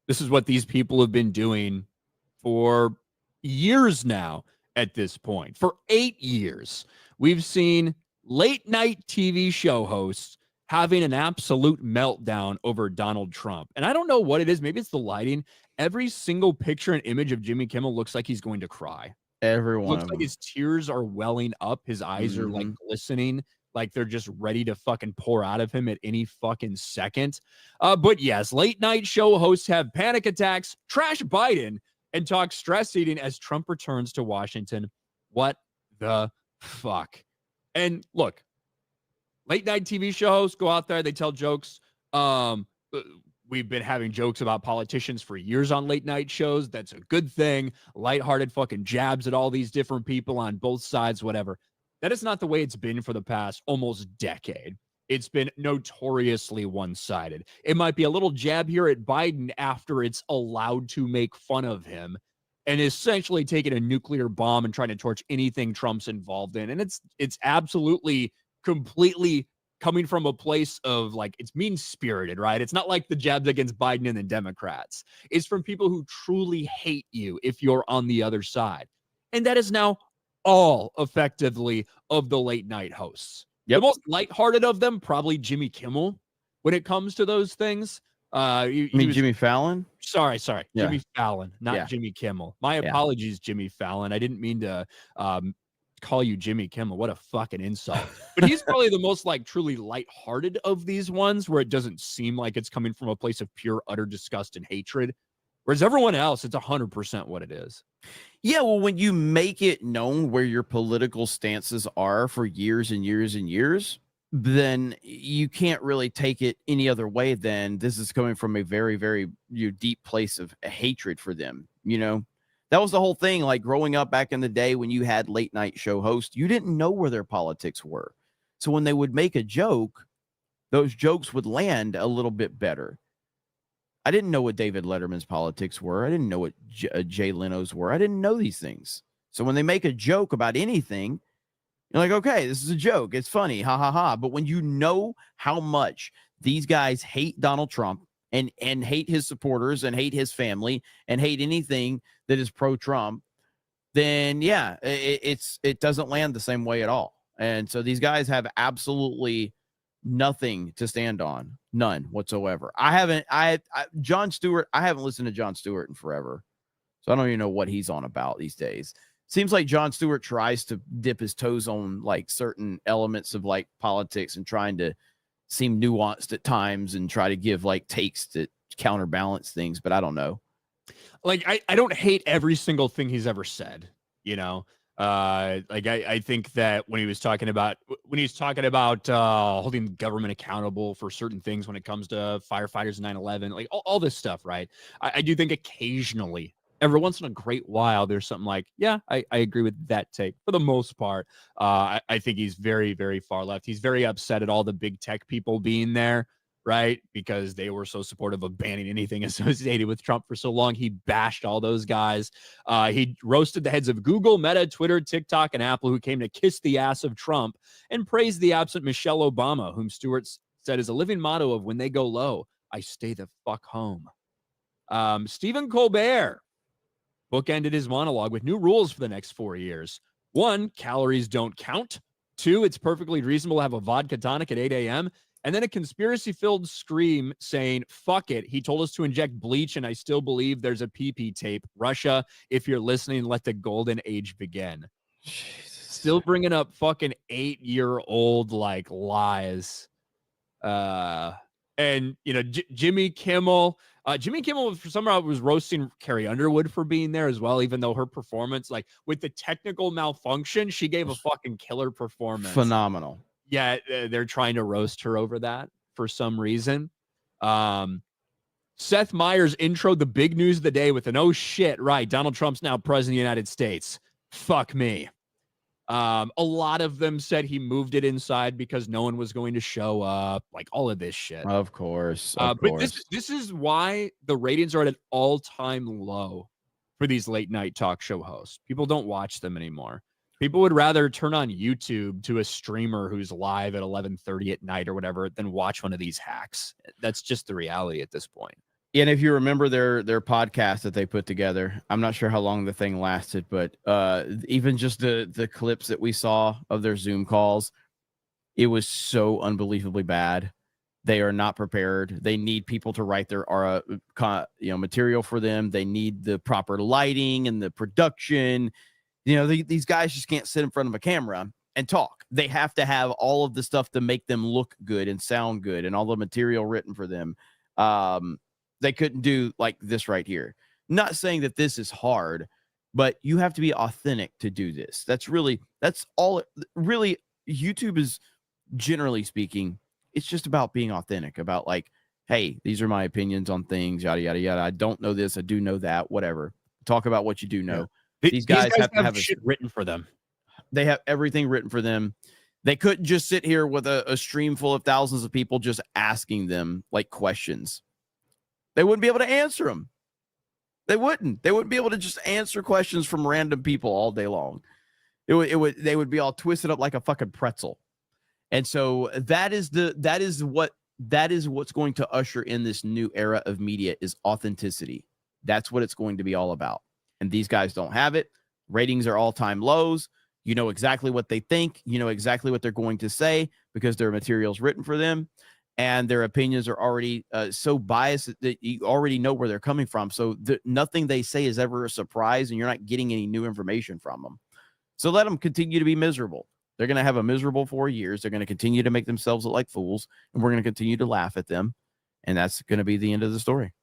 This is what these people have been doing for years now at this point. For 8 years, we've seen late night TV show hosts having an absolute meltdown over Donald Trump. And I don't know what it is. Maybe it's the lighting. Every single picture and image of Jimmy Kimmel looks like he's going to cry. Every one Looks of like them. his tears are welling up. His eyes are like Mm-hmm. glistening, like they're just ready to fucking pour out of him at any fucking second. But yes, late night show hosts have panic attacks, trash Biden, and talk stress eating as Trump returns to Washington. What the fuck? And look, late night TV show hosts go out there, they tell jokes. We've been having jokes about politicians for years on late night shows. That's a good thing. Lighthearted fucking jabs at all these different people on both sides, whatever. That is not the way it's been for the past almost decade. It's been notoriously one-sided. It might be a little jab here at Biden after it's allowed to make fun of him and essentially taking a nuclear bomb and trying to torch anything Trump's involved in. And it's absolutely completely coming from a place of like, it's mean-spirited, right? It's not like the jabs against Biden and the Democrats. It's from people who truly hate you if you're on the other side. And that is now all effectively of the late night hosts. Yep. The most lighthearted of them, probably Jimmy Kimmel when it comes to those things. Jimmy Fallon? Sorry. Yeah. Jimmy Fallon, not Jimmy Kimmel. My apologies, Jimmy Fallon. I didn't mean to call you Jimmy Kimmel. What a fucking insult. But he's probably the most like truly lighthearted of these ones where it doesn't seem like it's coming from a place of pure utter disgust and hatred. Whereas everyone else, it's 100% what it is. Yeah, well, when you make it known where your political stances are for years and years and years, then you can't really take it any other way than this is coming from a very, very deep place of hatred for them. That was the whole thing. Like growing up back in the day when you had late night show hosts, you didn't know where their politics were. So when they would make a joke, those jokes would land a little bit better. I didn't know what David Letterman's politics were. I didn't know what Jay Leno's were. I didn't know these things. So when they make a joke about anything, you're like, okay, this is a joke. It's funny. Ha, ha, ha. But when you know how much these guys hate Donald Trump and hate his supporters and hate his family and hate anything that is pro-Trump, then yeah, it doesn't land the same way at all. And so these guys have absolutely nothing to stand on, none whatsoever. Jon Stewart, I haven't listened to Jon Stewart in forever, so I don't even know what he's on about these days. Seems like Jon Stewart tries to dip his toes on like certain elements of like politics and trying to seem nuanced at times and try to give like takes to counterbalance things, but I don't know. Like I don't hate every single thing he's ever said, I think that when he's talking about holding the government accountable for certain things when it comes to firefighters 9/11, like all this stuff, right? I do think occasionally, every once in a great while, there's something like, yeah, I agree with that take. For the most part, I think he's very, very far left. He's very upset at all the big tech people being there, right? Because they were so supportive of banning anything associated with Trump for so long. He bashed all those guys. He roasted the heads of Google, Meta, Twitter, TikTok, and Apple, who came to kiss the ass of Trump, and praised the absent Michelle Obama, whom Stewart said is a living motto of when they go low, I stay the fuck home. Stephen Colbert bookended his monologue with new rules for the next 4 years. 1, calories don't count. 2, it's perfectly reasonable to have a vodka tonic at 8 a.m., and then a conspiracy-filled scream saying, fuck it. He told us to inject bleach, and I still believe there's a PP tape. Russia, if you're listening, let the golden age begin. Jesus. Still bringing up fucking 8-year-old, like, lies. And, Jimmy Kimmel. Jimmy Kimmel, for somehow, was roasting Carrie Underwood for being there as well, even though her performance, like, with the technical malfunction, she gave a fucking killer performance. Phenomenal. Yeah, they're trying to roast her over that for some reason. Seth Meyers introed the big news of the day with an oh shit, right, Donald Trump's now president of the United States. Fuck me. A lot of them said he moved it inside because no one was going to show up, like all of this shit. Of course. But this is why the ratings are at an all-time low for these late night talk show hosts. People don't watch them anymore. People would rather turn on YouTube to a streamer who's live at 11:30 at night or whatever than watch one of these hacks. That's just the reality at this point. And if you remember their podcast that they put together, I'm not sure how long the thing lasted, but even just the clips that we saw of their Zoom calls, it was so unbelievably bad. They are not prepared. They need people to write their material for them. They need the proper lighting and the production. These guys just can't sit in front of a camera and talk. They have to have all of the stuff to make them look good and sound good, and all the material written for them. They couldn't do like this right here. Not saying that this is hard, but you have to be authentic to do this. That's all. Really, YouTube is, generally speaking, it's just about being authentic, about like, hey, these are my opinions on things, yada, yada, yada. I don't know this. I do know that, whatever. Talk about what you do know. Yeah. These guys have to have shit written for them. They have everything written for them. They couldn't just sit here with a stream full of thousands of people just asking them like questions. They wouldn't be able to answer them. They wouldn't be able to just answer questions from random people all day long. They would be all twisted up like a fucking pretzel. And so that is what's going to usher in this new era of media, is authenticity. That's what it's going to be all about. And these guys don't have it. Ratings are all-time lows. You know exactly what they think. You know exactly what they're going to say because their material's written for them. And their opinions are already so biased that you already know where they're coming from. So nothing they say is ever a surprise, and you're not getting any new information from them. So let them continue to be miserable. They're going to have a miserable 4 years. They're going to continue to make themselves look like fools, and we're going to continue to laugh at them. And that's going to be the end of the story.